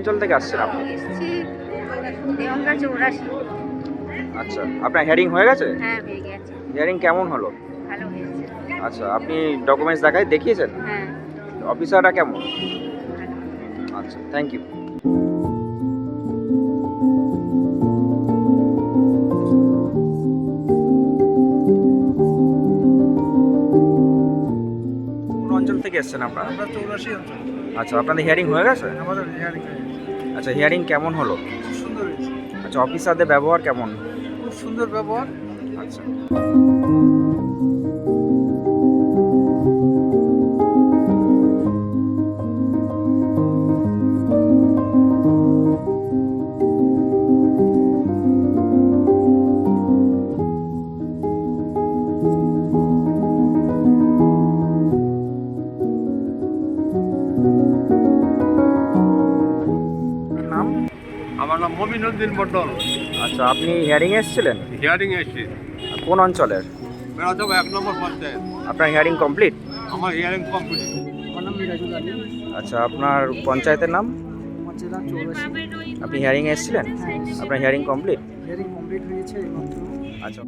অঞ্চল থেকে আসছেন আপনি? এসছি দেওয়ানগা 84। আচ্ছা, আপনার হিয়ারিং হয়ে গেছে? হ্যাঁ, হয়ে গেছে। হিয়ারিং কেমন হলো? ভালো হয়েছে। আচ্ছা, আপনি ডকুমেন্টস দেখিয়েছেন? হ্যাঁ, অফিসারটা কেমন? ভালো। আচ্ছা, থ্যাংক ইউ। কোন অঞ্চল থেকে এসেছেন আপনারা? আমরা 84 অঞ্চল। আচ্ছা, আপনাদের হিয়ারিং হয়ে গেছে? আমাদের হিয়ারিং হয়ে গেছে। আচ্ছা, হিয়ারিং কেমন হলো? খুব সুন্দর হয়েছে। আচ্ছা, অফিসারদের ব্যবহার কেমন? খুব সুন্দর ব্যবহার। আচ্ছা। আপনার নাম? আমার নাম মমিনুদ্দিন মন্ডল। আচ্ছা, আপনি হিয়ারিং এসেছিলেন? হিয়ারিং এসেছি কোন অঞ্চলের? বেড়াতে 1 নম্বর পঞ্চায়েত। আপনার হিয়ারিং কমপ্লিট? আমার হিয়ারিং কমপ্লিট। আমার নাম মিরাজুল আলী। আচ্ছা, আপনার পঞ্চায়েতের নাম? আমার জেলা 84। আপনি হিয়ারিং এসেছিলেন? আপনার হিয়ারিং কমপ্লিট? হিয়ারিং কমপ্লিট হয়েছে এইমাত্র। আচ্ছা।